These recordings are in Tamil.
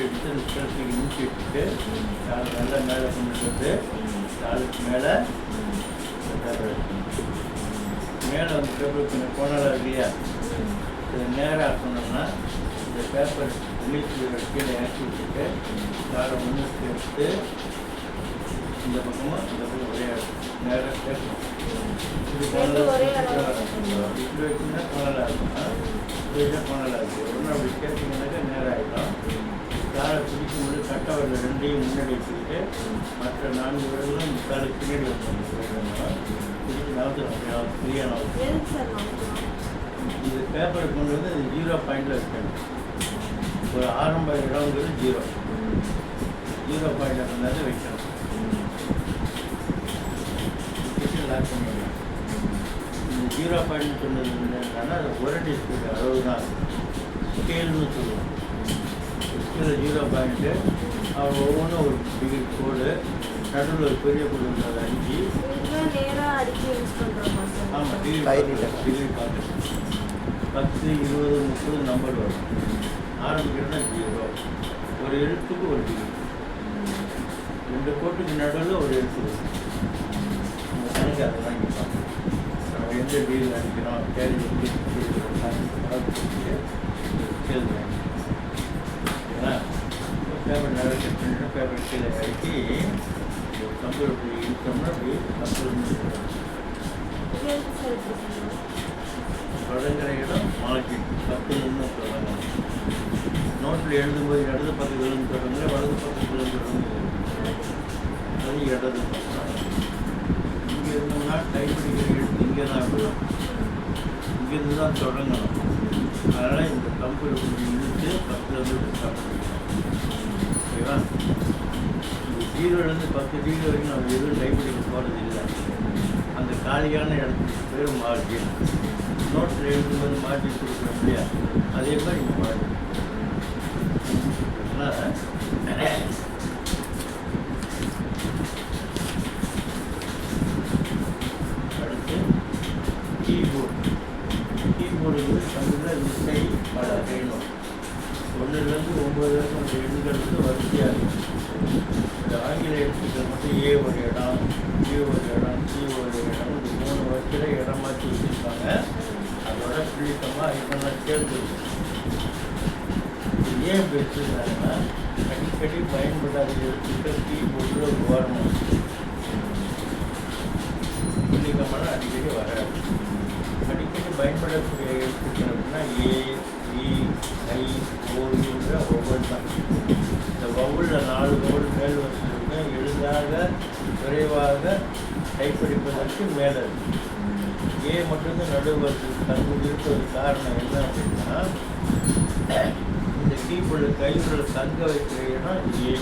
எடுத்து நிற்கிறதுக்கு மூச்சு விட்டுட்டு கால் நல்லா மேலே கொண்டு வந்து காலுக்கு மேலே மேலே வந்து பேப்பர் கொஞ்சம் கோணலாக இருக்கு இல்லையா, இதை நேராக ஆக்கணும்னா இந்த பேப்பர் ரிலீஸ் கீழே இறக்கி விட்டுட்டு காலை முன்னுக்கு எடுத்து இந்த பக்கமும் இந்த பக்கம் ஒரே நேராக பேசணும். இது இப்படி வச்சுன்னா கோணலாக இருக்கும்னா இப்படி வச்சா கோணலாக இருக்குது. ஒன்றும் அப்படி கேட்டிங்கன்னாக்கா நேராக ஆகிடும். காலை பிடிக்கும்போது கட்டவரில் ரெண்டையும் முன்னாடி வச்சுக்கிட்டு மற்ற 4 விரலும் இந்த காலுக்கு பின்னாடி வைக்கணும். பிடிச்சி நவத்துறோம் ஃப்ரீயாக நவத்துறோம். இது பேப்பரை கொண்டு வந்து 0 பாயிண்டில் வைக்கணும். ஒரு ஆரம்ப இடங்கிறது 0 பாயிண்ட் இருந்தாலே வைக்கணும். லாக் பண்ணிடலாம். இந்த 0 பாயிண்ட் சொன்னது என்னன்னா அது ஒரடி ஸ்பீடு அளவு தான் ஸ்கேல்னு சொல்லுவோம். ஸ்கேலில் 0 பாயிண்ட்டு அவர் ஒவ்வொன்றும் ஒரு டிகிரி கோடு, நடுவில் ஒரு பெரிய கோடு 5. ஆமாம், டிகிரி பார்த்து 10, 20, 30 நம்பர் வரும். ஆரம்பிக்கிறதுனா 0. ஒரு எழுத்துக்கு ஒரு டிகிரி, 2 கோட்டுக்கு நடுவில் ஒரு எழுத்து வரும். நம்ம கணக்கு அதை வாங்கி பார்க்கணும். நம்ம எந்த டிகிரியில் அடிக்கிறோம் கேள்வி ஸ்கேல் வாங்கி பேப்பர் நிறைய கட் பண்ணிட்டு பேப்பர் கீழே அடித்து கம்ப்யூட்டர் இப்படி இழுத்தோம்னா அப்படி கம்ப்யூட்டர் தொடங்குற இடம் மார்க்கிங் 10 தொடங்கணும். நோட்டில் எழுதும்போது இடது பக்கத்துலேருந்து தொடங்குற, வலது பக்கத்துலேருந்து தொடங்குது. அது இடது பக்கம். இங்கே இருந்தோம்னா டைப் அடிக்கிற எழுத்து இங்கே தான் இருக்கணும், இங்கேருந்து தான் தொடங்கணும். அதனால் இந்த கம்ப்யூட்டர் கொஞ்சம் இழுத்து 10லேருந்து ஸ்டார்ட் பண்ணிக்கணும். ஓகேவா? இந்த 0லேருந்து 10 டிகிரி வரைக்கும் நம்ம எதுவும் டைப் அடிக்க போகிறது இல்லை. அந்த காலியான இடத்துக்கு பேர் மார்ஜின். நோட்டில் எழுதும்போது மார்ஜின் கொடுக்குறோம் இல்லையா, அதே மாதிரி இங்கே மார்ஜின். அடுத்து கீபோர்டு. கீபோர்டுங்கிறது தமிழில் விசை பல வேணும். 1லேருந்து 9 வரைக்கும் அந்த எண்கள் வந்து வரிசையாக இருக்கும். இந்த ஆங்கில எழுத்துக்கள் மட்டும் A ஒரு இடம், B ஒரு இடம், C ஒரு இடம், இந்த 3 வரிசையில் இடம் மாற்றி வச்சுருப்பாங்க. அதோட பிடித்தமாக ஐக்கெல்லாம் சேர்ந்து ஏன் வச்சுருந்தாங்கன்னா அடிக்கடி பயன்படாத எழுத்துக்கள் கீபோர்டில் ஒரு ஓரமாக பிடிக்கமான அடிக்கடி வராது. அடிக்கடி பயன்படக்கூடிய எழுத்துக்கள் அப்படின்னா A, E, I, O என்ற ஒவ்வொரு தான். இந்த வவுளில் 4 வவுள் மேல் வரிசையிலுமே எளிதாக விரைவாக டைப்படிப்பதற்கு மேலே இருக்குது. ஏ மட்டும்தான் நடுவரிசை தங்கு இருப்பது காரணம் என்ன அப்படின்னா இந்த கீபோர்டு கைவிரல் தங்க வைக்கிற இடம் ஏ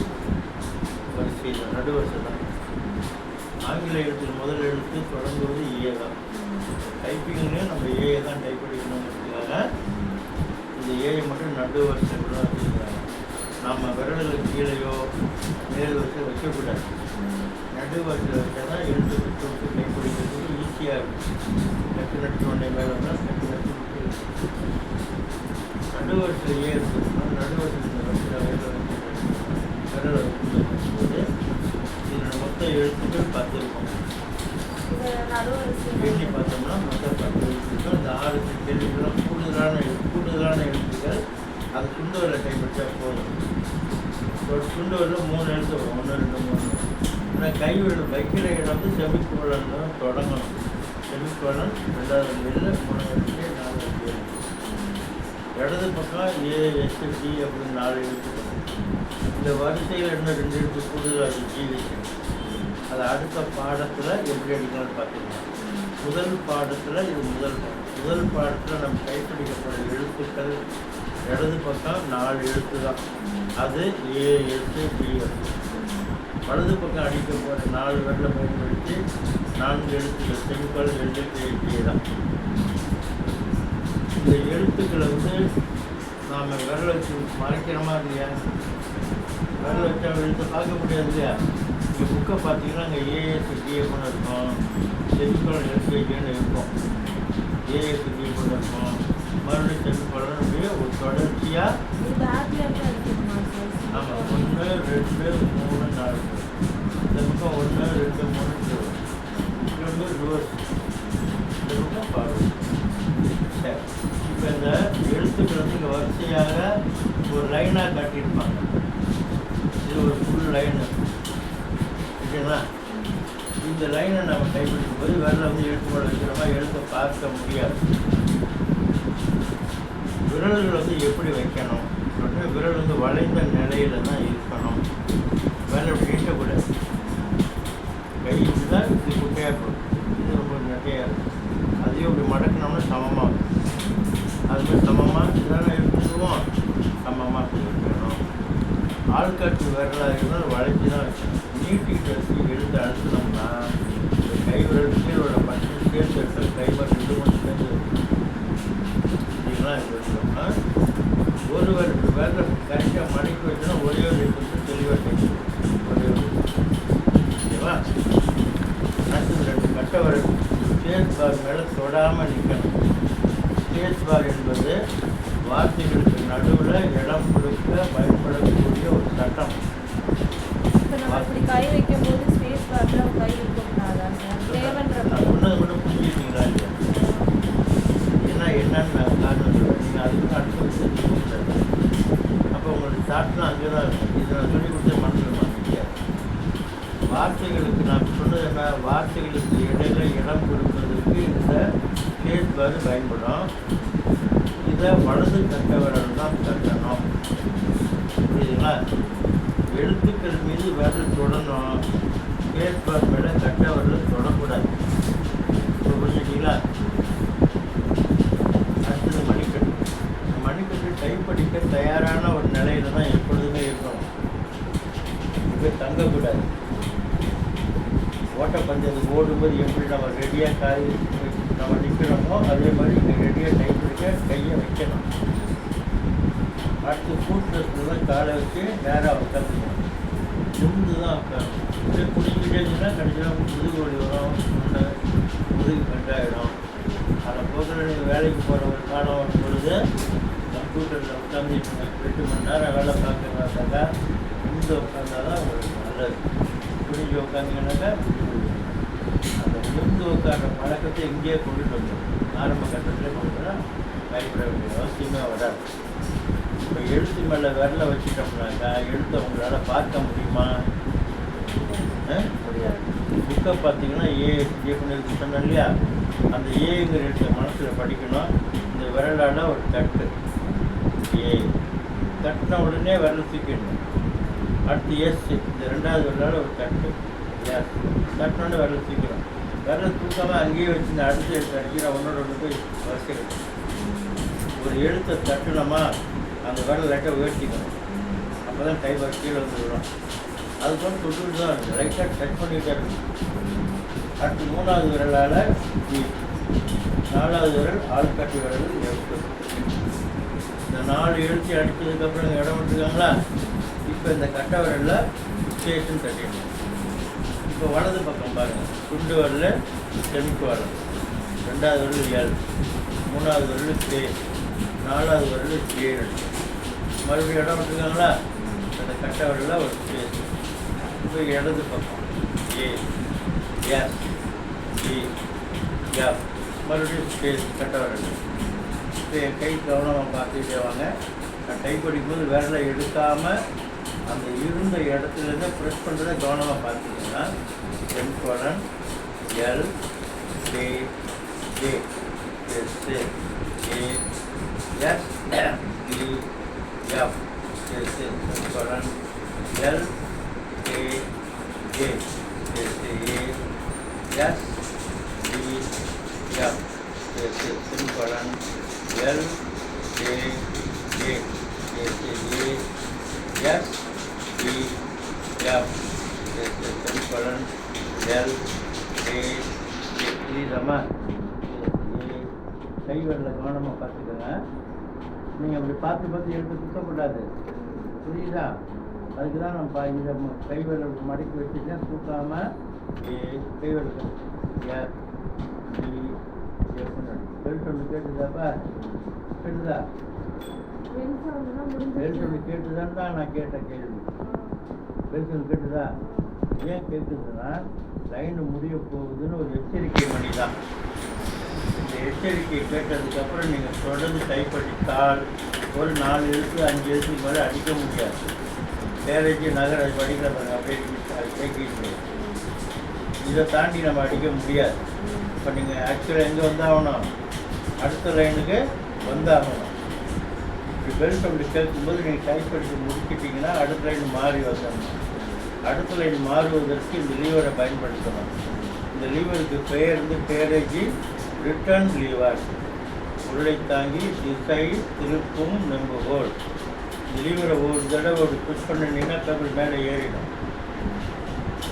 வரிசையில் நடுவரிசை தான். ஆங்கில எழுத்தில் முதல் எழுத்து தொடங்குவது ஏ தான். டைப்பிங்லேயும் நம்ம ஏஐ தான் டைப் அடிக்கணுங்கிறதுக்காக இந்த ஏஐ மட்டும் நடுவரிசை கூட வச்சுருக்காங்க. நம்ம விரலுக்கு கீழேயோ மேல் வரிசை வைக்கக்கூடாது. நடுவரிசை வச்சா தான் எழுத்து விட்டு டைப் அடிக்கிறதுக்கு ஈஸியாக இருக்கும். நட்டு ஒன்றை மேலே வந்தால் நட்டு நடுவரிசையில் ஏ இருக்குதுன்னா நடுவரிசையில் வரிசையில் விரலை வைக்கும்போது இதில் மொத்த எழுத்துக்கள் 10 இருக்கும். எண்ணி பார்த்தோம்னா மொத்தம் 10 எழுத்துக்கள். இந்த 6 கேள்விகளும் கூடுதலான எழுத்துக்கள். அது சுண்டுவரில் கைப்பற்றா போதும். ஒரு சுண்டுவரில் 3 எழுத்து வரும், 1, 2, 3. ஆனால் கைவிரல் வைக்கிற இடம் வந்து செமிக்கோலன் தான் தொடங்கணும். செமிக்கோலன் 2வது எழுத்து, 3வது எழுத்து, 4வது எழுத்து. இடது பக்கம் A, S, D அப்படின்னு 4 எழுத்துக்கள். இந்த வரிசையில் இன்னும் 2 எழுத்து கூடுதலாக G வைக்கணும். அது அடுத்த பாடத்தில் எப்படி அடிக்கணும்னு பார்த்தீங்கன்னா முதல் பாடத்தில் இது முதல் பாடத்தில் நம்ம கைப்பிடிக்கப்படுற எழுத்துக்கள் இடது பக்கம் 4 எழுத்து தான். அது A, S, D எழுத்து. வலது பக்கம் அடிக்க போகிற 4 விரலை பயன்படுத்தி 4 எழுத்துக்கள் செமிக்கோல் 2 K தான். இந்த எழுத்துக்களை வந்து நாம் விரலை வச்சு மறைக்கிறோமா இல்லையா? விரலை வச்சா எழுத்து பார்க்க முடியாது இல்லையா? இங்கே புக்கை பார்த்தீங்கன்னா அங்கே ASDன்னு இருக்கும், செமிக்கோலன் SDன்னு இருக்கும், ASDன்னு இருக்கும், மறுபடியும் செமிக்கோலன் அப்படியே ஒரு தொடர்ச்சியாக 1 2 3 4 இந்த பக்கம் 1 2 3 இன்னொன்று ரிவர்ஸ், இந்த பக்கம் ஃபார்வர்டு. சரி, இப்போ இந்த எழுத்துக்கள் வந்து இங்கே வரிசையாக ஒரு லைனாக காட்டியிருப்பாங்க. இது ஒரு ஃபுல் லைனு ஓகேங்களா. இந்த லைனை நம்ம கைப்பிடிக்கும் போது விரலை வந்து எழுத்து போட வைக்கிறோமா, எழுத்தை பார்க்க முடியாது. விரல்கள் வந்து எப்படி வைக்கணும் அப்படின்னா, விரல் வந்து வளைந்த நிலையில தான் இருக்கணும். விரல் அப்படி நீட்டக்கூடாது. கை தான் இது குட்டையாக போடும், இது ரொம்ப நெட்டையாக இருக்கும். அதையும் இப்படி மடக்கினோம்னா சமமாக இருக்கும். அதுமாதிரி சமமாக இதெல்லாம் எடுத்துக்குவோம், சமமாக வைக்கணும். ஆள்காட்டு விரலாக இருந்தால் வளைச்சி தான் வைக்கணும். நீட்டிகிட்டு வச்சு எழுத்து அழுத்தினோம்னா இந்த கை விரல் கீழோட பட்டு சேர்த்து எடுத்து கை விரல் 2 3 சேர்ந்து இதெல்லாம் எடுத்துட்டோம்னா ஒரு விரலை கரெக்டாக மடக்கி வச்சோன்னா ஒரே ஒரு எடுத்து தெளிவாக கைக்கும். ஒரே ஒரு ஓகேவா. அடுத்தது 2 கட்டை விரல் ஸ்பேஸ் பார் மேலே தொடாமல் நிற்கணும். ஸ்பேஸ் பார் என்பது வார்த்தைகளுக்கு நடுவில் இடம் கொடுக்க பயன்படக்கூடிய ஒரு சட்டம். கை வைக்கும் போது ஸ்பேஸ் பார்ல கை இருக்கக்கூடாதா சார்? தேவன்ற சொன்னது மட்டும் புரிஞ்சுக்கிட்டீங்களா இல்லையா? ஏன்னா என்னன்னு நான் காரணம் சொல்கிறேன். நீங்கள் அதுக்கு அடுத்த விஷயத்துக்கு கொடுத்தாரு. அப்போ உங்களுக்கு சாட்லாம் அங்கே தான் இருக்கும். இதை நான் சொல்லி கொடுத்த மனசில் மாற்றிக்க. வார்த்தைகளுக்கு நான் சொன்னது என்ன, வார்த்தைகளுக்கு இடையில இடம் கொடுப்பதற்கு இந்த ஸ்பேஸ் பார் பயன்படும். இதை வலது கட்ட விரல் தான் தட்டணும். புரியுதுங்களா. எழுத்துக்கள் மீது விரல் தொடணும். ஸ்பேஸ் பார் மேலே கட்ட விரல் தொடக்கூடாது. இப்போ புரிஞ்சுக்கிட்டீங்களா. அடுத்தது மணிக்கட்டு. மணிக்கட்டு டைப் படிக்க தயாரான ஒரு நிலையில தான் எப்பொழுதுமே இருக்கணும். இப்போ தங்கக்கூடாது. ஓட்டப்பந்தயத்துக்கு ஓடும்போது எப்படி நம்ம ரெடியாக காய் நம்ம நிற்கிறோமோ அதே மாதிரி இங்கே ரெடியாக டைப் படிக்க கையை வைக்கணும். அடுத்து கூட்டுறதுல தான் காலை வச்சு நேராக உட்காந்துக்கணும். நிமிந்து தான் உட்காரணும். இப்படியே குடிக்கிட்டே இருந்துச்சுன்னா கண்டிப்பாக முதுகு வலி வரும், முதுகு கட்டாயிடும். அதை போகிற நீங்கள் வேலைக்கு போகிற ஒரு காலம் வரும் பொழுது கம்ப்யூட்டரில் உட்காந்துட்டு 8 மணி நேரம் வேலை பார்க்குறதாக்கா நிமிந்து உட்காந்தா தான் உங்களுக்கு நல்லது. குடிஞ்சு உட்காந்திங்கனாக்கா அந்த நிமிந்து உட்கார பழக்கத்தை இங்கேயே கொண்டுட்டு வந்துடும். ஆரம்ப கட்டத்திலே கொண்டுனா பயப்பட வேண்டிய அவசியமே வராது. இப்போ எழுத்து மேலே விரலை வச்சுட்டோம்னாக்கா எழுத்தை உங்களால் பார்க்க முடியுமா? முடியாது. புக்கை பார்த்தீங்கன்னா ஏன்னு சொன்னேன் இல்லையா, அந்த ஏங்கிற எழுத்தை மனசில் படிக்கணும். இந்த விரலால் ஒரு தட்டு ஏ தட்டின உடனே விரல் தூக்கிடணும். அடுத்து எஸ், இந்த 2வது விரலால் ஒரு தட்டு எஸ் தட்டினோடனே விரல் தூக்கிடும். விரல் தூக்காமல் அங்கேயே வச்சு இந்த அடுத்த எழுத்து அடிக்கிற ஒன்றோட ஒன்று போய் வரிசைக்கணும். ஒரு எழுத்தை தட்டுனோமா அந்த விரல் லைட்டாக உயர்த்திக்கணும். அப்போ தான் கை பார் கீழே வந்து விடும். அதுக்கு தொட்டு தான் இருக்குது, லைட்டாக டச் பண்ணிகிட்டே இருக்கும். அடுத்து 3வது விரலால் 4வது விரல் ஆள்காட்டி விரல் எழுத்து. இந்த 4 எழுத்து அடித்ததுக்கப்புறம் இடம் விட்டுருக்காங்களா. இப்போ இந்த கட்டை விரலில் ஸ்டேஷன் தட்டிடணும். இப்போ வலது பக்கம் பாருங்கள், துண்டு விரல் செமிக்கு வரல், 2வது விரல் எல், 3வது விரல் கே, 4வது விரல் ஏழு. மறுபடியும் இடம் விட்டுருக்காங்களா. அந்த கட்டை விரலில் ஒரு ஸ்பேஸ். இப்போ இடது பக்கம் ஏ எஸ் ஏ எஃப், மறுபடியும் ஸ்பேஸ் கட்டை விரல். இப்போ என் கை கவனமாக பார்த்துக்கிட்டே வாங்க. நான் டைப் படிக்கும்போது விரலை எடுக்காமல் அந்த இருந்த இடத்துலேருந்து ப்ரெஸ் பண்ணுறதை கவனமாக பார்த்துக்கிங்கன்னா semicolon L A A S A S D F S semicolon L A A S A S D F S semicolon L A A S A S D F S semicolon L A A. புரியுதாம்மா? கை வரல கவனமாக பார்த்துக்கோங்க. நீங்கள் அப்படி பார்த்து பார்த்து எடுத்து சுத்தக்கூடாது. புரியுதா? அதுக்கு தான் நம்ம இதை கை வரல் மடக்கி வச்சுட்டேன், தூக்காமல் கை வரல் எஃப் டி எஃப். பெல்ட் ஒன்று கேட்டுதாப்பா? கேட்டுதா? பெல்ட் ஒன்று கேட்டுதான் தான் நான் கேட்ட கேள்வி. பேசுறது கேட்டுதா? ஏன் கேட்குதுன்னா லைன் முடிய போகுதுன்னு ஒரு எச்சரிக்கை மணி தான். இந்த எச்சரிக்கை கேட்டதுக்கப்புறம் நீங்கள் தொடர்ந்து டைப் அடித்தால் ஒரு 4 எழுத்து 5 எழுத்துக்கு மேலே அடிக்க முடியாது. கேரேஜ் நகர் அது படிக்கிற அப்படியே கேட்கிட்டு இதை தாண்டி நம்ம அடிக்க முடியாது. இப்போ நீங்கள் ஆக்சுவலாக எங்கே வந்தாகணும்? அடுத்த லைனுக்கு வந்தாகணும். இப்படி பெல் சவுண்டு கேட்கும்போது நீங்கள் டைப் அடித்து முடிச்சிட்டிங்கன்னா அடுத்த லைன் மாறி வந்துடணும். அடுத்த லைன் மாறுவதற்கு இந்த லீவரை பயன்படுத்தணும். இந்த லீவருக்கு பெயர் வந்து கேரேஜ் ரிட்டர்ன் லீவர். உருளை தாங்கி திசை திருப்பும் நம்புகோல். இந்த லீவரை ஒரு தடவை ஒரு புஷ் பண்ணினீங்கன்னா கபில் மேலே ஏறிடும்.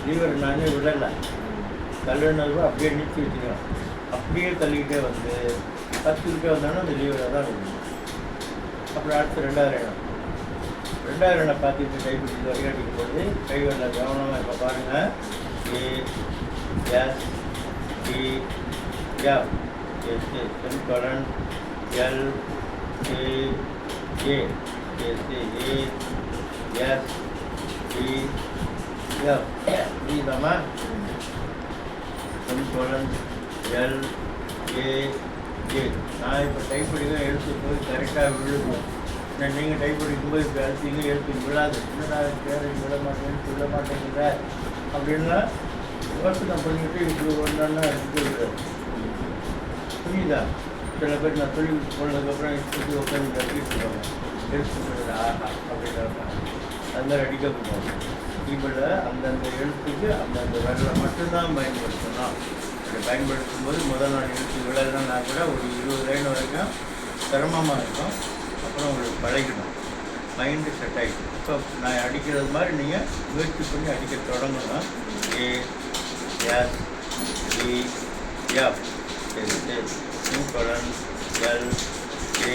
லீவரை நானே விடலை, தள்ளுனது அப்படியே நிறுத்தி வச்சுக்கலாம். அப்படியே தள்ளிக்கிட்டே வந்து 10 கிட்டே வந்தாலும் அந்த லீவரை தான் விடணும். அப்புறம் அடுத்து 2வது இடம். 2வது இடம் பார்த்துட்டு டைப் பண்ணி வரையாடிக்கும் போது கைவரில் கவனமாக இப்போ பாருங்கள். A S D F S semicolon L A A S A S D F புரியுதாம்மா? Semicolon L A A. நான் இப்போ டைப் படிக்க எழுத்து போய் கரெக்டாக விழுகும். நீங்கள் டைப் படிக்கும்போது இப்போ எழுத்திங்க எழுத்து விழாது. என்னடா கேரேஜ் விட மாட்டேன்னு சொல்ல மாட்டேங்கிற அப்படின்னா யோசனை பண்ணிட்டு இப்படி ஒன்றா எடுத்து விடாது. புரியுதா? சில பேர் நான் சொல்லி போனதுக்கப்புறம் இப்படி உட்காந்து கட்டிட்டுருவாங்க. எழுத்து ஆஹா அப்படின்னா அது மாதிரி அடிக்கப்படுவாங்க. கீபோர்டில் அந்தந்த எழுத்துக்கு அந்தந்த விரலை மட்டும்தான் பயன்படுத்தணும். அப்படி பயன்படுத்தும் போது முதல் நாள் எழுத்து விழலைன்னா கூட ஒரு 20 லைன் வரைக்கும் சிரமமாக இருக்கும். அப்புறம் உங்களுக்கு பழகிடும், மைண்டு செட் ஆகிடும். இப்போ நான் அடிக்கிறது மாதிரி நீங்கள் முயற்சி பண்ணி அடிக்க தொடங்கணும். A S D F semicolon L A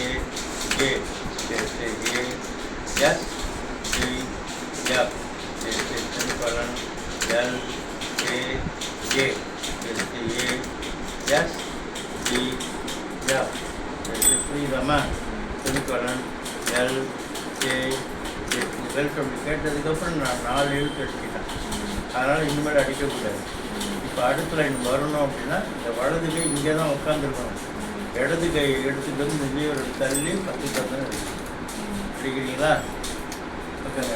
A A S D F semicolon L A A A S D F. புரியுதாம்மா? Semicolon L A A. Bell sound கேட்டதுக்கப்புறம் நான் 4 எழுத்து எடுத்துக்கிட்டேன். அதனால் இனிமேல் அடிக்கக்கூடாது. இப்போ அடுத்த லைன் வரணும் அப்படின்னா இந்த வலது கை இங்கே தான் உட்காந்துருக்கணும். இடது கை எடுத்துகிட்டு வந்து இந்த லீவரை தள்ளி 10 அடிக்கிறீங்களா? ஓகேங்க.